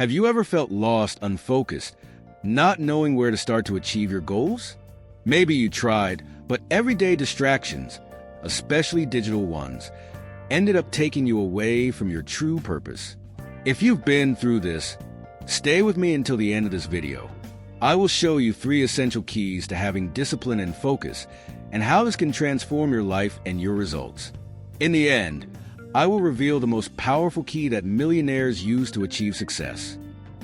Have you ever felt lost, unfocused, not knowing where to start to achieve your goals? Maybe you tried, but everyday distractions, especially digital ones, ended up taking you away from your true purpose. If you've been through this, stay with me until the end of this video. I will show you 3 essential keys to having discipline and focus, and how this can transform your life and your results. In the end, I will reveal the most powerful key that millionaires use to achieve success.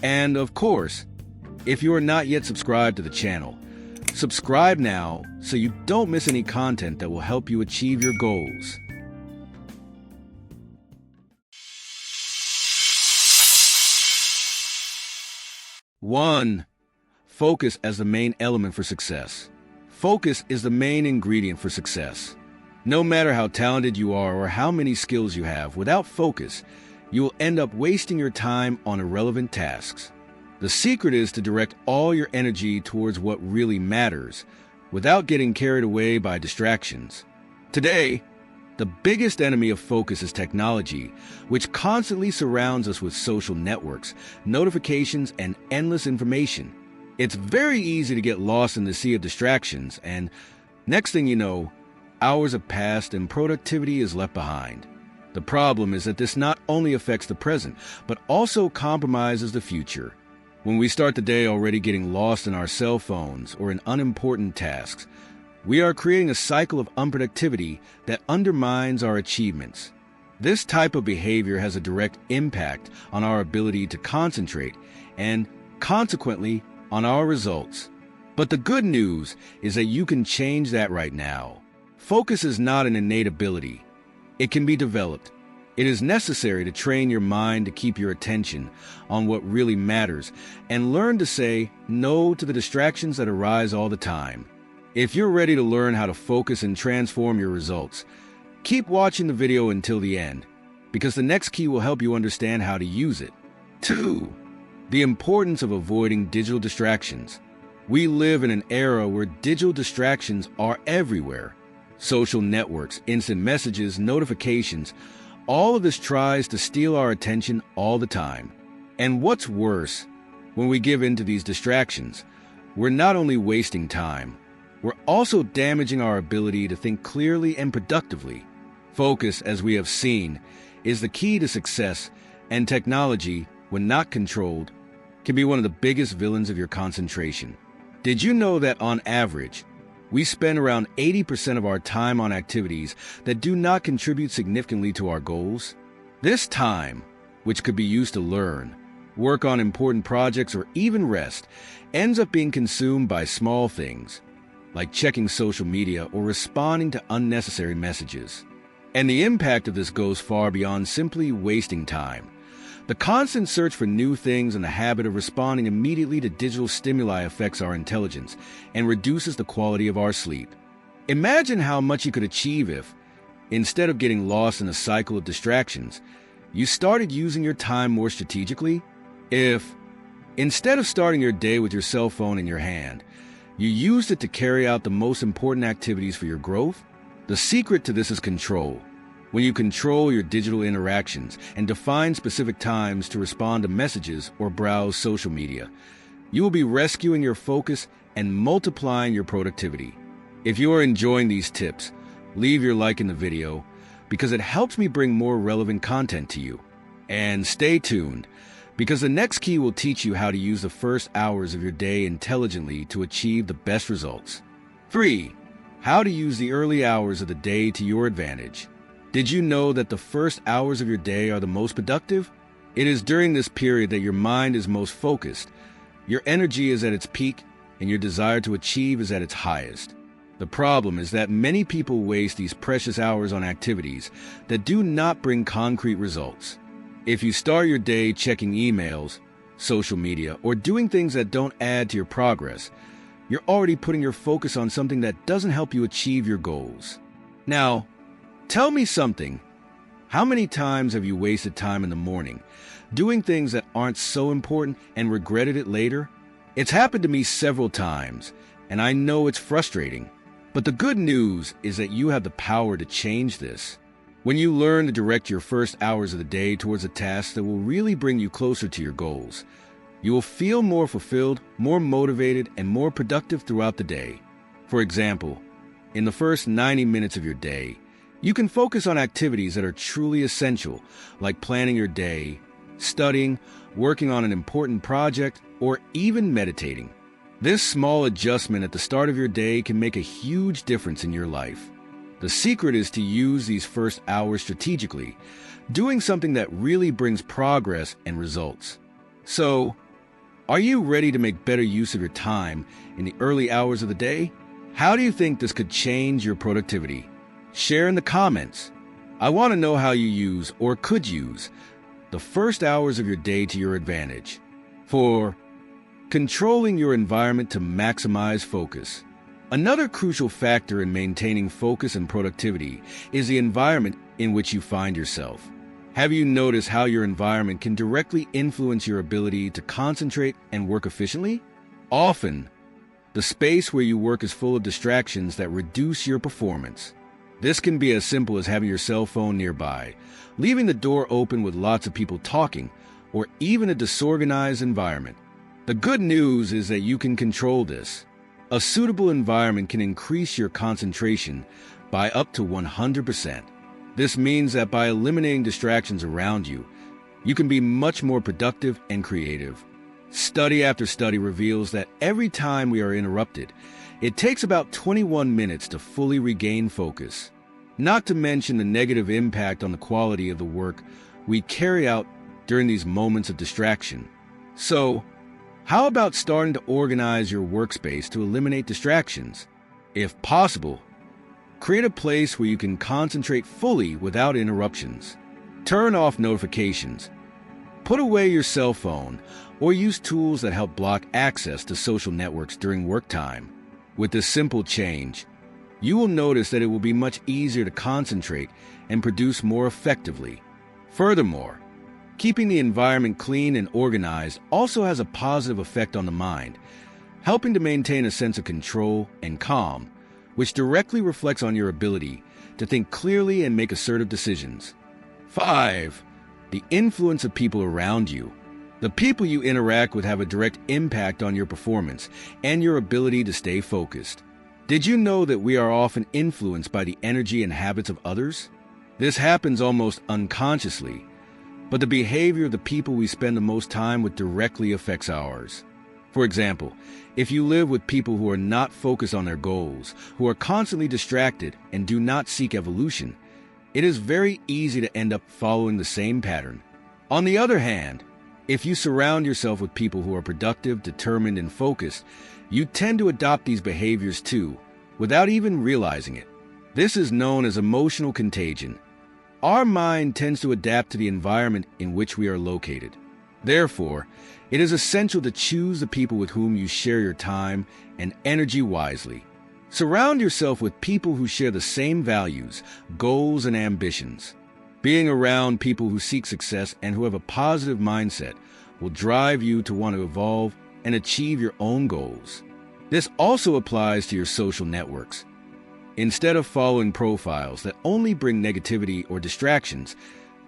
And of course, if you are not yet subscribed to the channel, subscribe now so you don't miss any content that will help you achieve your goals. One, focus as the main element for success. Focus is the main ingredient for success. No matter how talented you are or how many skills you have, without focus, you will end up wasting your time on irrelevant tasks. The secret is to direct all your energy towards what really matters, without getting carried away by distractions. Today, the biggest enemy of focus is technology, which constantly surrounds us with social networks, notifications, and endless information. It's very easy to get lost in the sea of distractions, and next thing you know, hours have passed and productivity is left behind. The problem is that this not only affects the present, but also compromises the future. When we start the day already getting lost in our cell phones or in unimportant tasks, we are creating a cycle of unproductivity that undermines our achievements. This type of behavior has a direct impact on our ability to concentrate and, consequently, on our results. But the good news is that you can change that right now. Focus is not an innate ability. It can be developed. It is necessary to train your mind to keep your attention on what really matters and learn to say no to the distractions that arise all the time. If you're ready to learn how to focus and transform your results, keep watching the video until the end, because the next key will help you understand how to use it. 2. The importance of avoiding digital distractions. We live in an era where digital distractions are everywhere. Social networks, instant messages, notifications, all of this tries to steal our attention all the time. And what's worse, when we give in to these distractions, we're not only wasting time, we're also damaging our ability to think clearly and productively. Focus, as we have seen, is the key to success, and technology, when not controlled, can be one of the biggest villains of your concentration. Did you know that on average, we spend around 80% of our time on activities that do not contribute significantly to our goals? This time, which could be used to learn, work on important projects, or even rest, ends up being consumed by small things, like checking social media or responding to unnecessary messages. And the impact of this goes far beyond simply wasting time. The constant search for new things and the habit of responding immediately to digital stimuli affects our intelligence and reduces the quality of our sleep. Imagine how much you could achieve if, instead of getting lost in a cycle of distractions, you started using your time more strategically. If, instead of starting your day with your cell phone in your hand, you used it to carry out the most important activities for your growth. The secret to this is control. When you control your digital interactions and define specific times to respond to messages or browse social media, you will be rescuing your focus and multiplying your productivity. If you are enjoying these tips, leave your like in the video, because it helps me bring more relevant content to you. And stay tuned, because the next key will teach you how to use the first hours of your day intelligently to achieve the best results. 3. How to use the early hours of the day to your advantage. Did you know that the first hours of your day are the most productive? It is during this period that your mind is most focused, your energy is at its peak, and your desire to achieve is at its highest. The problem is that many people waste these precious hours on activities that do not bring concrete results. If you start your day checking emails, social media, or doing things that don't add to your progress, you're already putting your focus on something that doesn't help you achieve your goals. Now, tell me something. How many times have you wasted time in the morning doing things that aren't so important and regretted it later? It's happened to me several times, and I know it's frustrating. But the good news is that you have the power to change this. When you learn to direct your first hours of the day towards a task that will really bring you closer to your goals, you will feel more fulfilled, more motivated, and more productive throughout the day. For example, in the first 90 minutes of your day, you can focus on activities that are truly essential, like planning your day, studying, working on an important project, or even meditating. This small adjustment at the start of your day can make a huge difference in your life. The secret is to use these first hours strategically, doing something that really brings progress and results. So, are you ready to make better use of your time in the early hours of the day? How do you think this could change your productivity? Share in the comments. I want to know how you use or could use the first hours of your day to your advantage. For controlling your environment to maximize focus. Another crucial factor in maintaining focus and productivity is the environment in which you find yourself. Have you noticed how your environment can directly influence your ability to concentrate and work efficiently? Often, the space where you work is full of distractions that reduce your performance. This can be as simple as having your cell phone nearby, leaving the door open with lots of people talking, or even a disorganized environment. The good news is that you can control this. A suitable environment can increase your concentration by up to 100%. This means that by eliminating distractions around you, you can be much more productive and creative. Study after study reveals that every time we are interrupted, it takes about 21 minutes to fully regain focus. Not to mention the negative impact on the quality of the work we carry out during these moments of distraction. So, how about starting to organize your workspace to eliminate distractions? If possible, create a place where you can concentrate fully without interruptions. Turn off notifications. Put away your cell phone or use tools that help block access to social networks during work time. With this simple change, you will notice that it will be much easier to concentrate and produce more effectively. Furthermore, keeping the environment clean and organized also has a positive effect on the mind, helping to maintain a sense of control and calm, which directly reflects on your ability to think clearly and make assertive decisions. 5. The influence of people around you. The people you interact with have a direct impact on your performance and your ability to stay focused. Did you know that we are often influenced by the energy and habits of others? This happens almost unconsciously, but the behavior of the people we spend the most time with directly affects ours. For example, if you live with people who are not focused on their goals, who are constantly distracted and do not seek evolution, it is very easy to end up following the same pattern. On the other hand, if you surround yourself with people who are productive, determined, and focused, you tend to adopt these behaviors too, without even realizing it. This is known as emotional contagion. Our mind tends to adapt to the environment in which we are located. Therefore, it is essential to choose the people with whom you share your time and energy wisely. Surround yourself with people who share the same values, goals, and ambitions. Being around people who seek success and who have a positive mindset will drive you to want to evolve and achieve your own goals. This also applies to your social networks. Instead of following profiles that only bring negativity or distractions,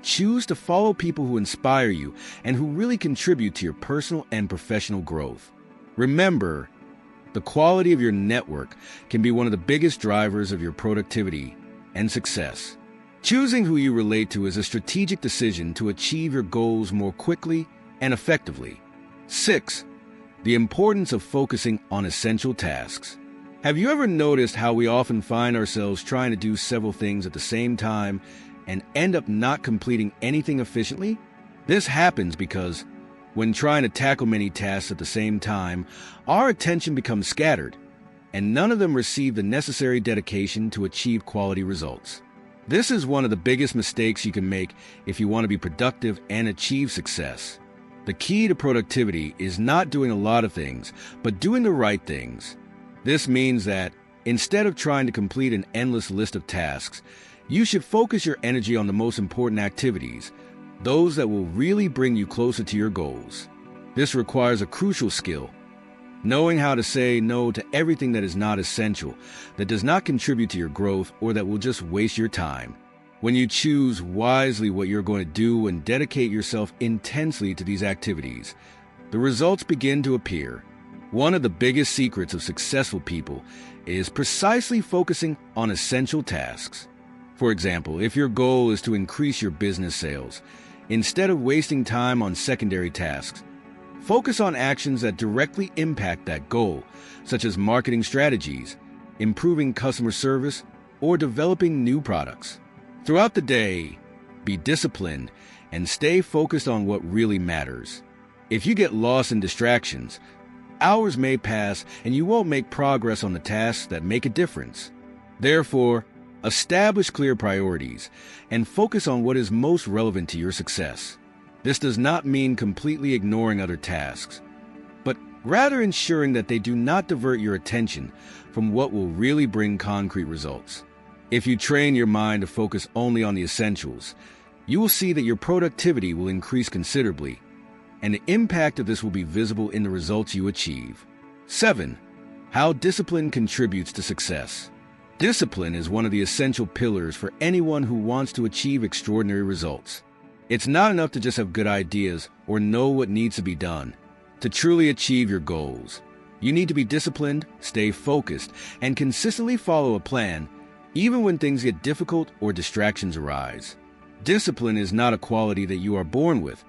choose to follow people who inspire you and who really contribute to your personal and professional growth. Remember, the quality of your network can be one of the biggest drivers of your productivity and success. Choosing who you relate to is a strategic decision to achieve your goals more quickly and effectively. 6. The importance of focusing on essential tasks. Have you ever noticed how we often find ourselves trying to do several things at the same time and end up not completing anything efficiently? This happens because when trying to tackle many tasks at the same time, our attention becomes scattered, and none of them receive the necessary dedication to achieve quality results. This is one of the biggest mistakes you can make if you want to be productive and achieve success. The key to productivity is not doing a lot of things, but doing the right things. This means that instead of trying to complete an endless list of tasks, you should focus your energy on the most important activities, those that will really bring you closer to your goals. This requires a crucial skill, knowing how to say no to everything that is not essential, that does not contribute to your growth, or that will just waste your time. When you choose wisely what you're going to do and dedicate yourself intensely to these activities, the results begin to appear. One of the biggest secrets of successful people is precisely focusing on essential tasks. For example, if your goal is to increase your business sales, instead of wasting time on secondary tasks, focus on actions that directly impact that goal, such as marketing strategies, improving customer service, or developing new products. Throughout the day, be disciplined and stay focused on what really matters. If you get lost in distractions, hours may pass and you won't make progress on the tasks that make a difference. Therefore, establish clear priorities and focus on what is most relevant to your success. This does not mean completely ignoring other tasks, but rather ensuring that they do not divert your attention from what will really bring concrete results. If you train your mind to focus only on the essentials, you will see that your productivity will increase considerably, and the impact of this will be visible in the results you achieve. 7. How discipline contributes to success. Discipline is one of the essential pillars for anyone who wants to achieve extraordinary results. It's not enough to just have good ideas or know what needs to be done. To truly achieve your goals, you need to be disciplined, stay focused, and consistently follow a plan, even when things get difficult or distractions arise. Discipline is not a quality that you are born with,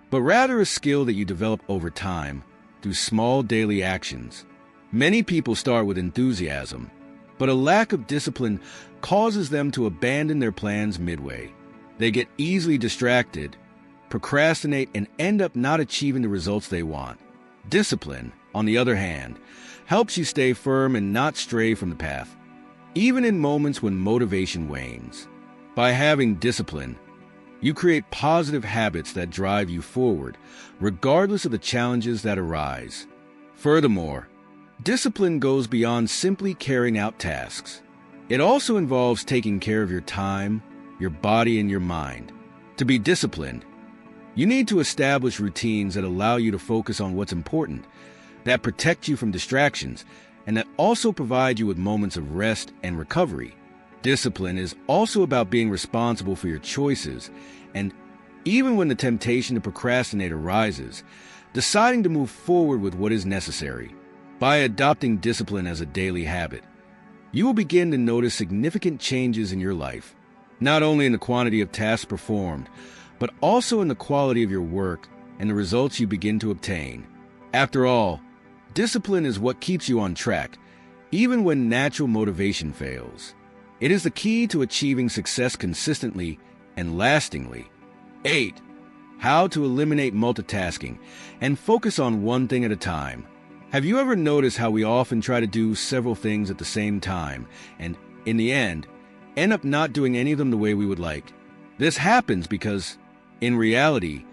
but rather a skill that you develop over time through small daily actions. Many people start with enthusiasm, but a lack of discipline causes them to abandon their plans midway. They get easily distracted, procrastinate, and end up not achieving the results they want. Discipline, on the other hand, helps you stay firm and not stray from the path, even in moments when motivation wanes. By having discipline, you create positive habits that drive you forward, regardless of the challenges that arise. Furthermore, discipline goes beyond simply carrying out tasks. It also involves taking care of your time, your body, and your mind. To be disciplined, you need to establish routines that allow you to focus on what's important, that protect you from distractions, and that also provide you with moments of rest and recovery. Discipline is also about being responsible for your choices, and even when the temptation to procrastinate arises, deciding to move forward with what is necessary. By adopting discipline as a daily habit, you will begin to notice significant changes in your life, not only in the quantity of tasks performed, but also in the quality of your work and the results you begin to obtain. After all, discipline is what keeps you on track, even when natural motivation fails. It is the key to achieving success consistently and lastingly. 8. How to eliminate multitasking and focus on one thing at a time. Have you ever noticed how we often try to do several things at the same time and, in the end up not doing any of them the way we would like? This happens because, in reality,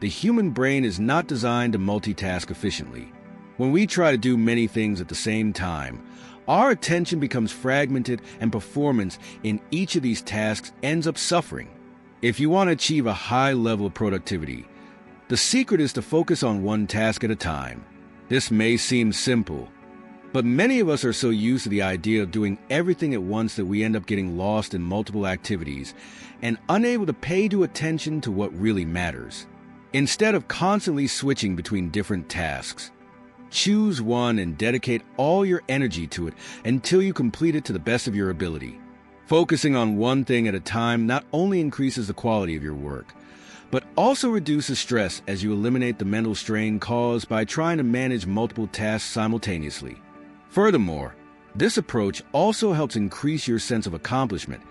the human brain is not designed to multitask efficiently. When we try to do many things at the same time, our attention becomes fragmented and performance in each of these tasks ends up suffering. If you want to achieve a high level of productivity, the secret is to focus on one task at a time. This may seem simple, but many of us are so used to the idea of doing everything at once that we end up getting lost in multiple activities and unable to pay due attention to what really matters. Instead of constantly switching between different tasks, choose one and dedicate all your energy to it until you complete it to the best of your ability. Focusing on one thing at a time not only increases the quality of your work, but also reduces stress as you eliminate the mental strain caused by trying to manage multiple tasks simultaneously. Furthermore, this approach also helps increase your sense of accomplishment,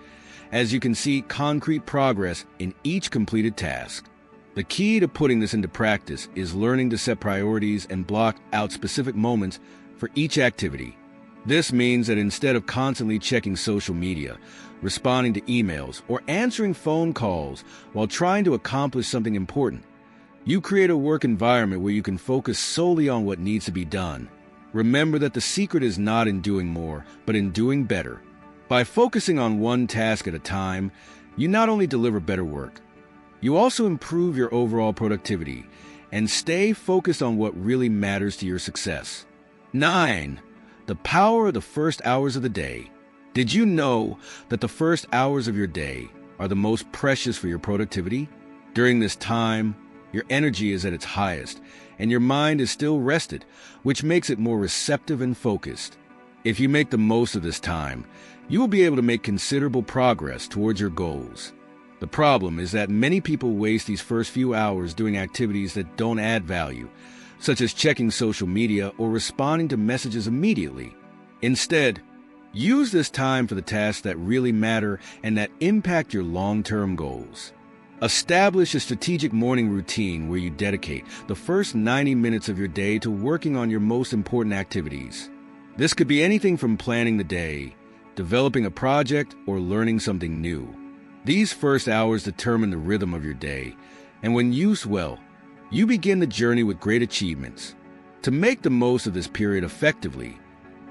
as you can see concrete progress in each completed task. The key to putting this into practice is learning to set priorities and block out specific moments for each activity. This means that instead of constantly checking social media, responding to emails, or answering phone calls while trying to accomplish something important, you create a work environment where you can focus solely on what needs to be done. Remember that the secret is not in doing more, but in doing better. By focusing on one task at a time, you not only deliver better work, you also improve your overall productivity and stay focused on what really matters to your success. 9. The power of the first hours of the day. Did you know that the first hours of your day, are the most precious for your productivity. During this time, your energy is at its highest, and your mind is still rested, which makes it more receptive and focused. If you make the most of this time, you will be able to make considerable progress towards your goals. The problem is that many people waste these first few hours doing activities that don't add value, such as checking social media or responding to messages immediately. Instead, use this time for the tasks that really matter and that impact your long-term goals. Establish a strategic morning routine where you dedicate the first 90 minutes of your day to working on your most important activities. This could be anything from planning the day, developing a project, or learning something new. These first hours determine the rhythm of your day, and when used well, you begin the journey with great achievements. To make the most of this period effectively,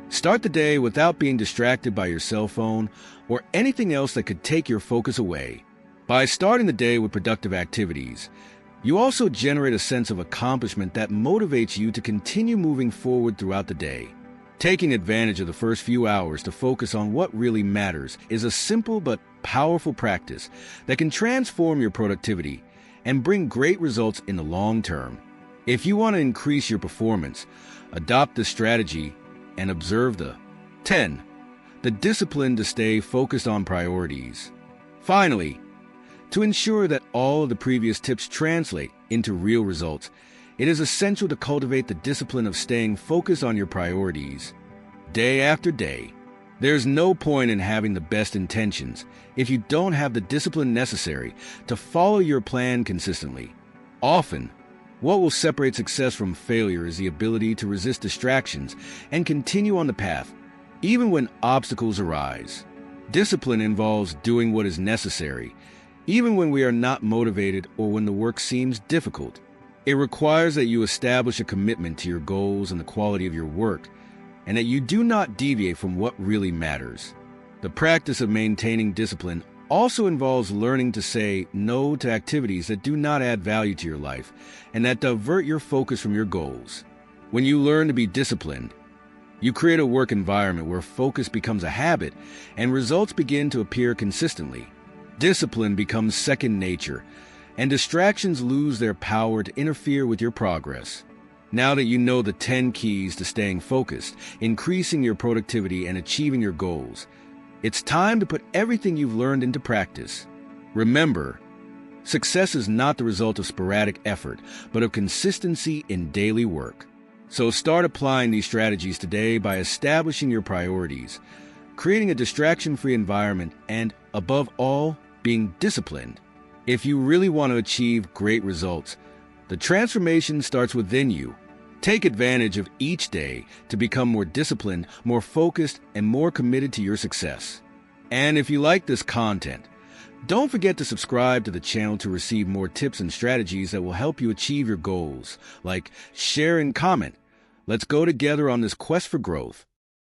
start the day without being distracted by your cell phone or anything else that could take your focus away. By starting the day with productive activities, you also generate a sense of accomplishment that motivates you to continue moving forward throughout the day. Taking advantage of the first few hours to focus on what really matters is a simple but powerful practice that can transform your productivity and bring great results in the long term. If you want to increase your performance, adopt this strategy and observe the 10. The discipline to stay focused on priorities. Finally, to ensure that all of the previous tips translate into real results, it is essential to cultivate the discipline of staying focused on your priorities day after day. There's no point in having the best intentions if you don't have the discipline necessary to follow your plan consistently. Often, what will separate success from failure is the ability to resist distractions and continue on the path, even when obstacles arise. Discipline involves doing what is necessary, even when we are not motivated or when the work seems difficult. It requires that you establish a commitment to your goals and the quality of your work, and that you do not deviate from what really matters. The practice of maintaining discipline also involves learning to say no to activities that do not add value to your life and that divert your focus from your goals. When you learn to be disciplined, you create a work environment where focus becomes a habit and results begin to appear consistently. Discipline becomes second nature, and distractions lose their power to interfere with your progress. Now that you know the 10 keys to staying focused, increasing your productivity, and achieving your goals, it's time to put everything you've learned into practice. Remember, success is not the result of sporadic effort, but of consistency in daily work. So start applying these strategies today by establishing your priorities, creating a distraction-free environment, and, above all, being disciplined. If you really want to achieve great results, the transformation starts within you. Take advantage of each day to become more disciplined, more focused, and more committed to your success. And if you like this content, don't forget to subscribe to the channel to receive more tips and strategies that will help you achieve your goals. Like, share, and comment. Let's go together on this quest for growth.